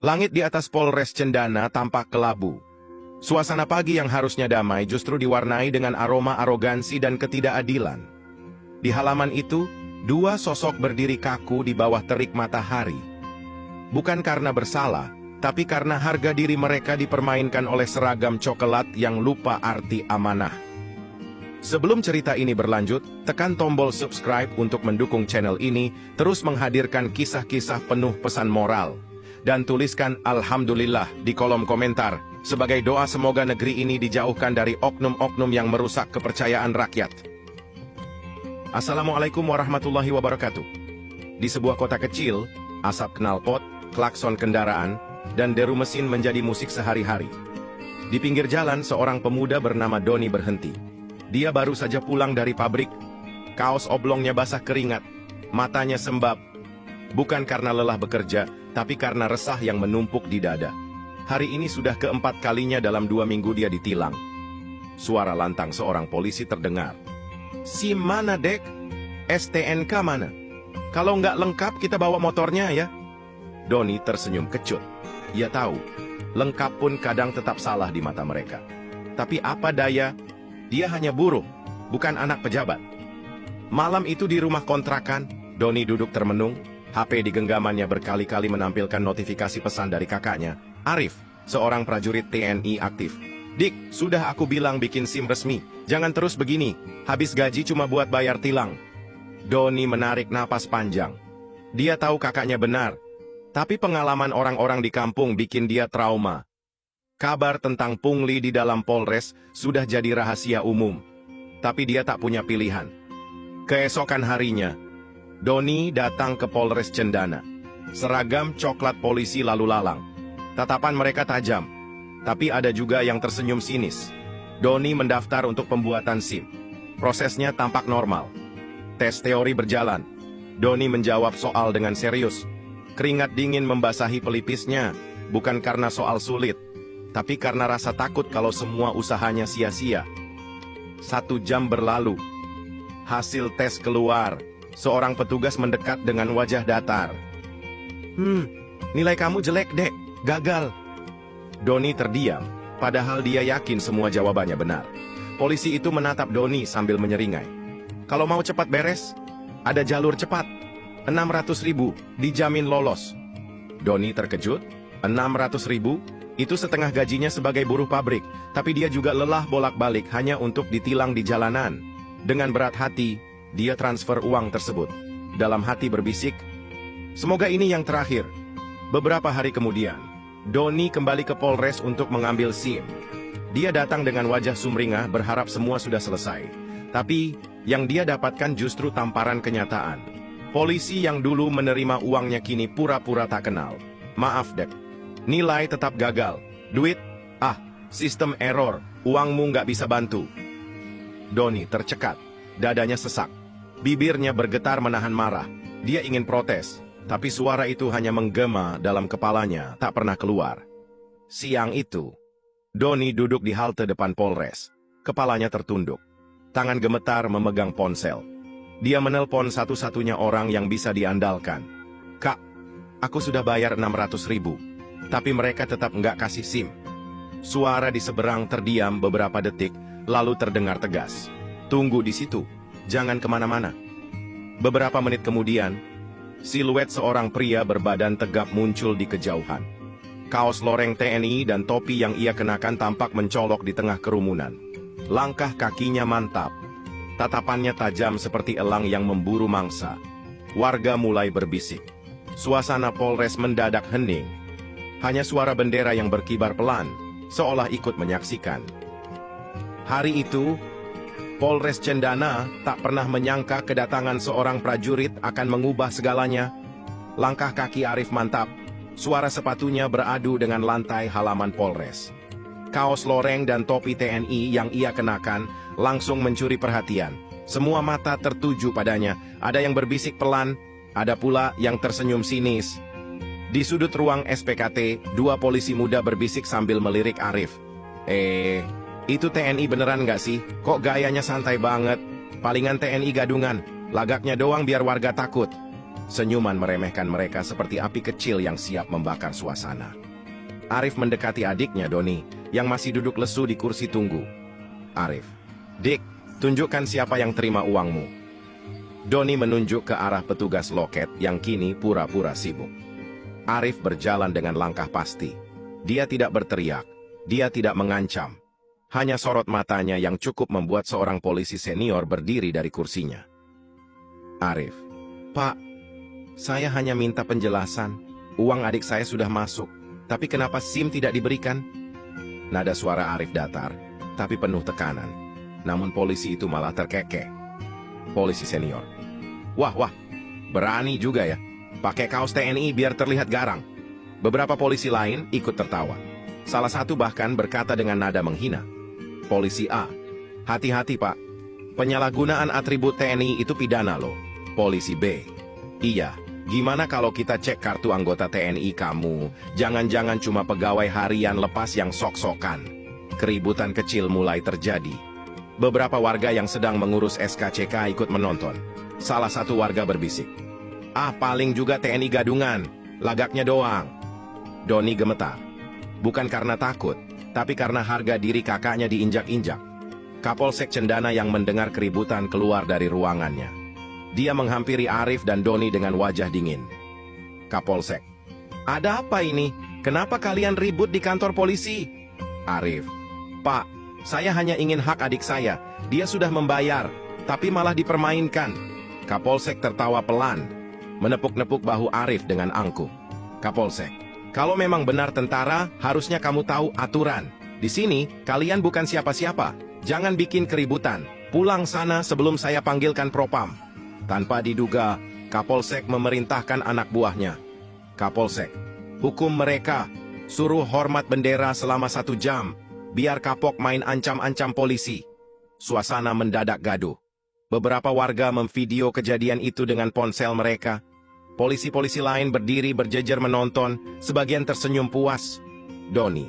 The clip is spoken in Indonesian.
Langit di atas Polres Cendana tampak kelabu. Suasana pagi yang harusnya damai justru diwarnai dengan aroma arogansi dan ketidakadilan. Di halaman itu, dua sosok berdiri kaku di bawah terik matahari. Bukan karena bersalah, tapi karena harga diri mereka dipermainkan oleh seragam coklat yang lupa arti amanah. Sebelum cerita ini berlanjut, tekan tombol subscribe untuk mendukung channel ini, terus menghadirkan kisah-kisah penuh pesan moral. Dan tuliskan Alhamdulillah di kolom komentar, sebagai doa semoga negeri ini dijauhkan dari oknum-oknum yang merusak kepercayaan rakyat. Assalamualaikum warahmatullahi wabarakatuh. Di sebuah kota kecil, asap knalpot, klakson kendaraan, dan deru mesin menjadi musik sehari-hari. Di pinggir jalan, seorang pemuda bernama Doni berhenti. Dia baru saja pulang dari pabrik. Kaos oblongnya basah keringat, matanya sembab. Bukan karena lelah bekerja, tapi karena resah yang menumpuk di dada. Hari ini sudah keempat kalinya dalam 2 minggu dia ditilang. Suara lantang seorang polisi terdengar. "SIM mana, Dek? STNK mana? Kalau nggak lengkap kita bawa motornya ya." Doni tersenyum kecut. Ia tahu, lengkap pun kadang tetap salah di mata mereka. Tapi apa daya, dia hanya buruh, bukan anak pejabat. Malam itu di rumah kontrakan, Doni duduk termenung. HP di genggamannya berkali-kali menampilkan notifikasi pesan dari kakaknya, Arif, seorang prajurit TNI aktif. "Dik, sudah aku bilang bikin SIM resmi, jangan terus begini, habis gaji cuma buat bayar tilang." Doni menarik napas panjang. Dia tahu kakaknya benar, tapi pengalaman orang-orang di kampung bikin dia trauma. Kabar tentang pungli di dalam Polres sudah jadi rahasia umum, tapi dia tak punya pilihan. Keesokan harinya, Doni datang ke Polres Cendana. Seragam coklat polisi lalu lalang. Tatapan mereka tajam, tapi ada juga yang tersenyum sinis. Doni mendaftar untuk pembuatan SIM. Prosesnya tampak normal. Tes teori berjalan. Doni menjawab soal dengan serius. Keringat dingin membasahi pelipisnya, bukan karena soal sulit, tapi karena rasa takut kalau semua usahanya sia-sia. 1 jam berlalu. Hasil tes keluar. Seorang petugas mendekat dengan wajah datar. Nilai kamu jelek, Dek. Gagal." Doni terdiam, padahal dia yakin semua jawabannya benar. Polisi itu menatap Doni sambil menyeringai. "Kalau mau cepat beres, ada jalur cepat. 600.000, dijamin lolos." Doni terkejut. 600.000? Itu setengah gajinya sebagai buruh pabrik, tapi dia juga lelah bolak-balik hanya untuk ditilang di jalanan. Dengan berat hati, dia transfer uang tersebut. Dalam hati berbisik, semoga ini yang terakhir. Beberapa hari kemudian, Doni kembali ke Polres untuk mengambil SIM. Dia datang dengan wajah sumringah berharap semua sudah selesai. Tapi, yang dia dapatkan justru tamparan kenyataan. Polisi yang dulu menerima uangnya kini pura-pura tak kenal. "Maaf, Dek. Nilai tetap gagal. Duit? Sistem error. Uangmu nggak bisa bantu." Doni tercekat. Dadanya sesak. Bibirnya bergetar menahan marah. Dia ingin protes, tapi suara itu hanya menggema dalam kepalanya, tak pernah keluar. Siang itu, Doni duduk di halte depan Polres. Kepalanya tertunduk. Tangan gemetar memegang ponsel. Dia menelpon satu-satunya orang yang bisa diandalkan. "Kak, aku sudah bayar 600.000, tapi mereka tetap nggak kasih SIM." Suara di seberang terdiam beberapa detik, lalu terdengar tegas. "Tunggu di situ, jangan kemana-mana." Beberapa menit kemudian, siluet seorang pria berbadan tegap muncul di kejauhan. Kaos loreng TNI dan topi yang ia kenakan tampak mencolok di tengah kerumunan. Langkah kakinya mantap. Tatapannya tajam seperti elang yang memburu mangsa. Warga mulai berbisik. Suasana Polres mendadak hening. Hanya suara bendera yang berkibar pelan, seolah ikut menyaksikan. Hari itu, Polres Cendana tak pernah menyangka kedatangan seorang prajurit akan mengubah segalanya. Langkah kaki Arif mantap, suara sepatunya beradu dengan lantai halaman Polres. Kaos loreng dan topi TNI yang ia kenakan langsung mencuri perhatian. Semua mata tertuju padanya, ada yang berbisik pelan, ada pula yang tersenyum sinis. Di sudut ruang SPKT, 2 polisi muda berbisik sambil melirik Arif. Itu TNI beneran nggak sih? Kok gayanya santai banget? Palingan TNI gadungan, lagaknya doang biar warga takut." Senyuman meremehkan mereka seperti api kecil yang siap membakar suasana. Arif mendekati adiknya Doni, yang masih duduk lesu di kursi tunggu. Arif, "Dik, tunjukkan siapa yang terima uangmu." Doni menunjuk ke arah petugas loket yang kini pura-pura sibuk. Arif berjalan dengan langkah pasti. Dia tidak berteriak, dia tidak mengancam. Hanya sorot matanya yang cukup membuat seorang polisi senior berdiri dari kursinya. Arif, "Pak, saya hanya minta penjelasan. Uang adik saya sudah masuk, tapi kenapa SIM tidak diberikan?" Nada suara Arif datar, tapi penuh tekanan. Namun polisi itu malah terkekeh. Polisi senior, Wah, berani juga ya. Pakai kaos TNI biar terlihat garang." Beberapa polisi lain ikut tertawa. Salah satu bahkan berkata dengan nada menghina, "Polisi A, hati-hati Pak. Penyalahgunaan atribut TNI itu pidana loh." Polisi B, "Iya, gimana kalau kita cek kartu anggota TNI kamu? Jangan-jangan cuma pegawai harian lepas yang sok-sokan." Keributan kecil mulai terjadi. Beberapa warga yang sedang mengurus SKCK ikut menonton. Salah satu warga berbisik, paling juga TNI gadungan, lagaknya doang." Doni gemetar. Bukan karena takut, tapi karena harga diri kakaknya diinjak-injak. Kapolsek Cendana yang mendengar keributan keluar dari ruangannya. Dia menghampiri Arif dan Doni dengan wajah dingin. "Kapolsek, ada apa ini? Kenapa kalian ribut di kantor polisi?" Arif, "Pak, saya hanya ingin hak adik saya. Dia sudah membayar, tapi malah dipermainkan." Kapolsek tertawa pelan, menepuk-nepuk bahu Arif dengan angkuh. "Kapolsek, kalau memang benar tentara, harusnya kamu tahu aturan. Di sini, kalian bukan siapa-siapa. Jangan bikin keributan. Pulang sana sebelum saya panggilkan propam." Tanpa diduga, Kapolsek memerintahkan anak buahnya. "Kapolsek, hukum mereka. Suruh hormat bendera selama 1 jam. Biar kapok main ancam-ancam polisi." Suasana mendadak gaduh. Beberapa warga memvideo kejadian itu dengan ponsel mereka. Polisi-polisi lain berdiri berjejer menonton, sebagian tersenyum puas. Doni,